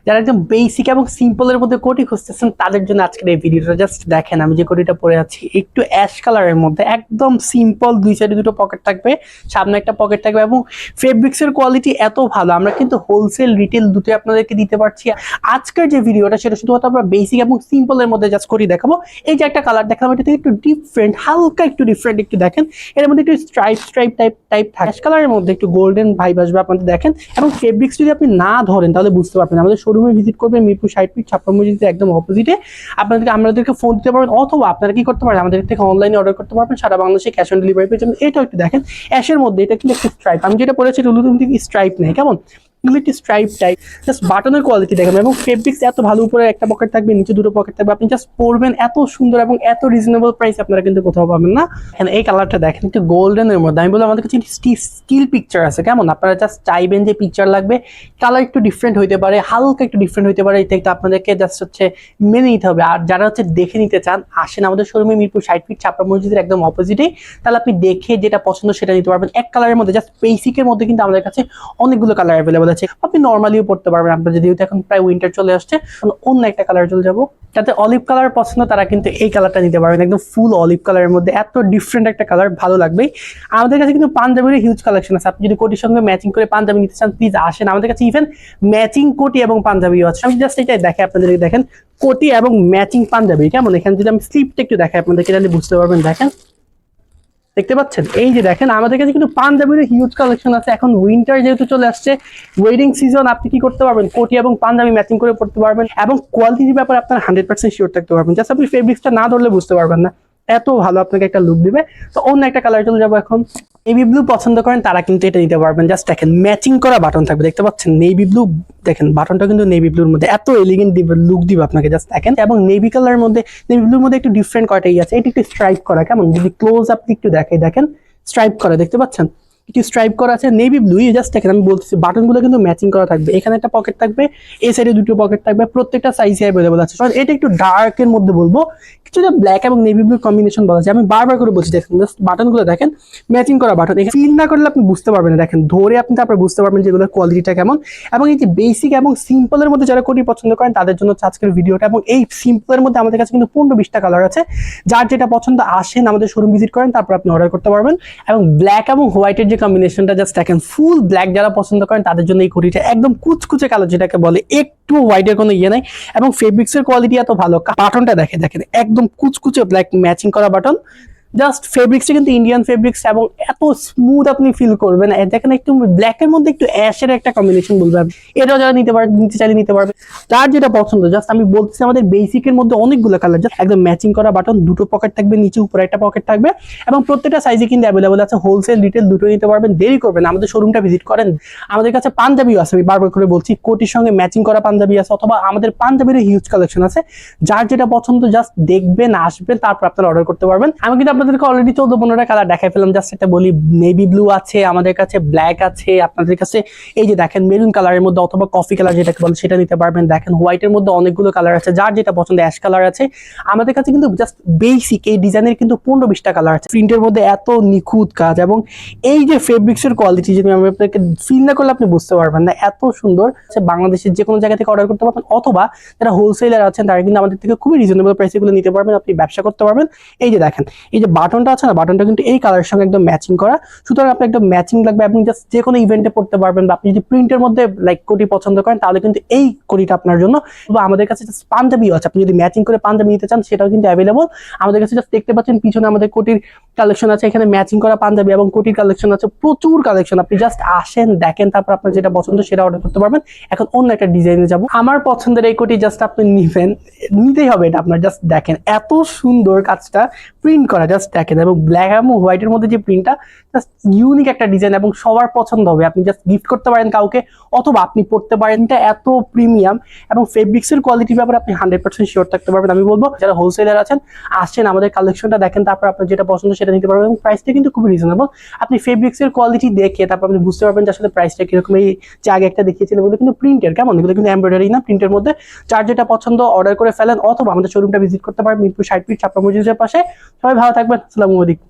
যারা একদম বেসিক এবং সিম্পলের মধ্যে কোটি খুঁজতেছেন তাদের জন্য আজকের এই ভিডিওটা। জাস্ট দেখেন আমি যে কোটিটা পরে আছি একটু অ্যাশ কালারের মধ্যে, একদম সিম্পল, দুই সাইডে দুটো পকেট থাকবে, সামনে একটা পকেট থাকবে এবং ফেব্রিক্সের কোয়ালিটি এত ভালো, আমরা কিন্তু হোলসেল রিটেল দুটোই আপনাদেরকে দিতে পারছি। আজকের যে ভিডিওটা সেটা শুধুমাত্র আমরা বেসিক এবং সিম্পলের মধ্যে জাস্ট কোটি দেখাবো। এই যে একটা কালার দেখালাম, এটা থেকে একটু ডিফারেন্ট, হালকা একটু ডিফারেন্ট, একটু দেখেন এর মধ্যে একটু স্ট্রাইপ টাইপ থাকে, অ্যাশ কালারের মধ্যে একটু গোল্ডেন ভাইব আসবে আপনাদের। দেখেন এবং ফেব্রিক্স যদি আপনি না ধরেন তাহলে বুঝতে পারবেন। আমাদের শোরুমে ভিজিট করবেন, মিরপুর 60 ফিট ছাপ্পা মসজিদের একদম অপোজিটে। আমাদেরকে ফোন দিতে পারবেন, অথবা আপনারা কি করতে পারেন আমাদের থেকে অনলাইনে অর্ডার করতে পারবেন, সারা বাংলাদেশে ক্যাশ অন ডেলিভারি পেয়ে যাবেন। এটাও একটু দেখেন অ্যাশের মধ্যে, এটা কিন্তু একটা স্ট্রাইপ, আমি যেটা পরেছি স্ট্রাইপ নেই, কেমন স্ট্রাইপ টাইপ, জাস্ট বাটনের কোয়ালিটি দেখেন এবং ফেব্রিক্স এত ভালো, উপরে একটা পকেট থাকবে, নিচে দুটো পকেট থাকবে, আপনি জাস্ট পরবেন, এত সুন্দর এবং এত রিজনেবল প্রাইস আপনারা কিন্তু কোথাও পাবেন না। এই কালারটা দেখেন একটু গোল্ডেনের মধ্যে, আমি বলবো আমাদের কাছে স্টিল পিকচার আছে, কেমন আপনারা জাস্ট চাইবেন যে পিকচার লাগবে, কালার একটু ডিফারেন্ট হইতে পারে, হালকা একটু ডিফারেন্ট হইতে পারে, এটা একটু আপনাদেরকে জাস্ট মেনে নিতে হবে। আর যারা দেখে নিতে চান, আসেন আমাদের শোরুমে, মিরপুর 60 ফিট ছাপ্পা মসজিদের একদম অপোজিটে, তাহলে আপনি দেখে যেটা পছন্দ সেটা নিতে পারবেন। এক কালারের মধ্যে জাস্ট বেসিকের মধ্যে কিন্তু আমাদের কাছে অনেকগুলো কালার অ্যাভেলেবল আছে, আপনি নর্মালিও পড়তে পারবেন। আপনার যদি এখন প্রায় উইন্টার চলে আসছে, অন্য একটা কালার চলে যাবো, যাতে অলিভ কালার পছন্দ তারা কিন্তু এই কালারটা নিতে পারবেন, একদম ফুল অলিভ কালারের মধ্যে, এত ডিফারেন্ট একটা কালার, ভালো লাগবে। আমাদের কাছে কিন্তু পাঞ্জাবির হিউজ কালেকশন আছে, আপনি যদি কোটির সঙ্গে ম্যাচিং করে পাঞ্জাবি নিতে চান প্লিজ আসেন আমাদের কাছে, ইভেন ম্যাচিং কোটি এবং পাঞ্জাবিও আছে। আমি জাস্ট এটাই দেখে আপনাদেরকে, দেখেন কোটি এবং ম্যাচিং পাঞ্জাবি কেমন। এখানে যদি আমি স্লিপটা একটু দেখাই আপনাদেরকে, তাহলে বুঝতে পারবেন। দেখেন, দেখতে পাচ্ছেন, এই যে দেখেন আমাদের কাছে কিন্তু পাঞ্জাবির হিউজ কালেকশন আছে। এখন উইন্টার যেহেতু চলে আসছে, ওয়েডিং সিজন, আপনি কি করতে পারবেন, কোটি এবং পাঞ্জাবি ম্যাচিং করে পড়তে পারবেন এবং কোয়ালিটির ব্যাপারে আপনার 100% শিওর থাকতে পারবেন। জাস্ট আপনি ফেব্রিক্সটা না ধরলে বুঝতে পারবেন না, এত ভালো আপনাকে একটা লুক দিবে। তো অন্য একটা কালার চলে যাবো এখন। নেভি ব্লু পছন্দ করেন তারা কিন্তু এটা নিতে পারবেন। জাস্ট দেখেন ম্যাচিং করা বাটন থাকবে, দেখতে পাচ্ছেন নেভি ব্লু, দেখেন বাটনটা কিন্তু নেভি ব্লুর মধ্যে, এত এলিগেন্ট লুক দিবে আপনাকে। জাস্ট দেখেন, এবং নেভি কালারের মধ্যে, নেভি ব্লুর মধ্যে একটু ডিফারেন্ট কয়টাই আছে, এটা একটু স্ট্রাইপ করা, কেমন যদি ক্লোজ আপনি একটু দেখেন স্ট্রাইপ করা, দেখতে পাচ্ছেন একটু স্ট্রাইপ করা আছে নেভি ব্লু। জাস্ট দেখেন আমি বলতেছি বাটনগুলো কিন্তু ম্যাচিং করা থাকবে, এখানে একটা পকেট থাকবে, এই সাইডে দুটো পকেট থাকবে, প্রত্যেকটা সাইজে অ্যাভেলেবল আছে। এটা একটু ডার্কের মধ্যে বলবো, কিছুটা ব্ল্যাক এবং নেভি ব্লু কম্বিনেশন বলা যায়। আমি বারবার করে বলছি, দেখেন জাস্ট বাটনগুলো দেখেন ম্যাচিং করা বাটন, এখানে ফিল না করলে আপনি বুঝতে পারবেন না, দেখেন ধরে আপনি তারপর বুঝতে পারবেন যে এগুলোর কোয়ালিটিটা কেমন। এবং এই যে বেসিক এবং সিম্পলের মধ্যে যারা কোটি পছন্দ করেন তাদের জন্য আজকের ভিডিওটা। এবং এই সিম্পলের মধ্যে আমাদের কাছে কিন্তু 15-20টা কালার আছে, যার যেটা পছন্দ আসেন আমাদের শোরুম ভিজিট করেন, তারপর আপনি অর্ডার করতে পারবেন। এবং ব্ল্যাক এবং হোয়াইটের যে কম্বিনেশনটা, জাস্ট দেখেন ফুল ব্ল্যাক যারা পছন্দ করেন তাদের জন্য এই কোটিটা, একদম কুচকুচে কালার যেটাকে বলে, একটু হোয়াইটের কোনো ইয়ে নাই এবং ফেব্রিক্সের কোয়ালিটি এত ভালো। বাটনটা দেখেন একদম কুচকুচে ব্ল্যাক ম্যাচিং করা বাটন, জাস্ট ফেব্রিক্সটা কিন্তু ইন্ডিয়ান ফেব্রিক্স এবং এত স্মুথ আপনি ফিল করবেন। দেখেন একটু ব্ল্যাকের মধ্যে একটু অ্যাশের একটা কম্বিনেশন বলবেন, এটাও যারা নিতে চাইলে নিতে পারবে, যার যেটা পছন্দ। জাস্ট আমি বলতেছি আমাদের বেসিকের মধ্যে অনেকগুলো কালার, জাস্ট একদম ম্যাচিং করা বাটন, দুটো পকেট থাকবে, নিচে উপরে একটা পকেট থাকবে এবং প্রত্যেকটা সাইজে কিন্তু অ্যাভেলেবল আছে, হোলসেল রিটেল দুটো নিতে পারবেন। দেরি করবেন, আমাদের শোরুমটা ভিজিট করেন। আমাদের কাছে পাঞ্জাবিও আছে, আমি বারবার করে বলছি, কোটির সঙ্গে ম্যাচিং করা পাঞ্জাবি আছে, অথবা আমাদের পাঞ্জাবির হিউজ কালেকশন আছে, যার যেটা পছন্দ জাস্ট দেখবেন, আসবেন, তারপর আপনারা অর্ডার করতে পারবেন। আমি কিন্তু আপনাদেরকে অলরেডি 14-15টা কালার দেখাই ফেলাম, জাস্ট এটা বলি, নেভি ব্লু আছে আমাদের কাছে, ব্ল্যাক আছে আপনাদের কাছে, এই যে দেখেন মেরুন কালারের মধ্যে অথবা কফি কালার যেটাকে বলে সেটা নিতে পারবেন। দেখেন হোয়াইটের মধ্যে অনেকগুলো কালার আছে, যার যেটা পছন্দ, অ্যাশ কালার আছে আমাদের কাছে। কিন্তু জাস্ট বেসিক এই ডিজাইনের কিন্তু 15-20টা কালার আছে, প্রিন্টের মধ্যে এত নিখুঁত কাজ এবং এই যে ফেব্রিক্সের কোয়ালিটি, যদি আমি আপনাকে ফিল না করলে আপনি বুঝতে পারবেন না, এত সুন্দর। বাংলাদেশের যে কোনো জায়গা থেকে অর্ডার করতে পারবেন, অথবা যারা হোলসেলার আছেন তারা কিন্তু আমাদের থেকে খুবই রিজনেবল প্রাইসে এগুলো নিতে পারবেন, আপনি ব্যবসা করতে পারবেন। এই যে দেখেন এই যে বাটনটা আছে না, বাটনটা কিন্তু এই কালারের সঙ্গে একদম ম্যাচিং করা, সুতরাং আপনি একদম ম্যাচিং লাগবে, আপনি জাস্ট যে কোনো ইভেন্টে পড়তে পারবেন। বা আপনি যদি প্রিন্টের মধ্যে লাইক কোটি পছন্দ করেন তাহলে কিন্তু এই কোটিটা আপনার জন্য। বা আমাদের কাছে জাস্ট পাঞ্জাবিও আছে, আপনি যদি ম্যাচিং করে পাঞ্জাবি নিতে চান সেটাও কিন্তু অ্যাভেলেবল আমাদের কাছে। জাস্ট দেখতে পাচ্ছেন পিছনে আমাদের কোটির কালেকশন আছে, এখানে ম্যাচিং করা পাঞ্জাবি এবং কোটির কালেকশন আছে, প্রচুর কালেকশন। আপনি জাস্ট আসেন, দেখেন, তারপর আপনার যেটা পছন্দ সেটা অর্ডার করতে পারবেন। এখন অন্য একটা ডিজাইনে যাব, আমার পছন্দের এই কোটি জাস্ট আপনি নিতেই হবে এটা আপনার। জাস্ট দেখেন এত সুন্দর কাজটা প্রিন্ট করা, জাস্ট দেখেন, এবং ব্ল্যাক এবং হোয়াইটের মধ্যে যে প্রিন্টটা, জাস্ট ইউনিক একটা ডিজাইন এবং সবার পছন্দ হবে। আপনি জাস্ট গিফট করতে পারেন কাউকে, অথবা আপনি পড়তে পারেন। এটা এত প্রিমিয়াম এবং ফেব্রিক্সের কোয়ালিটির ব্যাপারে আপনি 100% শিওর থাকতে পারবেন। আমি বলবো যারা হোলসেলার আছেন, আসছেন আমাদের কালেকশনটা দেখেন, তারপর আপনার যেটা পছন্দ সেটা নিতে পারবেন। এবং প্রাইসটা কিন্তু খুবই রিজনেবল, আপনি ফেব্রিক্সের কোয়ালিটি দেখে তারপর আপনি বুঝতে পারবেন যে আসলে প্রাইসটা কিরকম। এই যে আগে একটা দেখিয়েছিলাম এগুলো কিন্তু প্রিন্টের, কেমন, এগুলো কিন্তু এমব্রয়ডারি না, প্রিন্টের মধ্যে। যার যেটা পছন্দ অর্ডার করে ফেলেন, অথবা আমাদের শোরুমটা ভিজিট করতে পারেন, মিরপুর 60 ফিট ছাপ্পা মসজিদের পাশে। সবাই ভালো থাকবেন, আসসালামু আলাইকুম।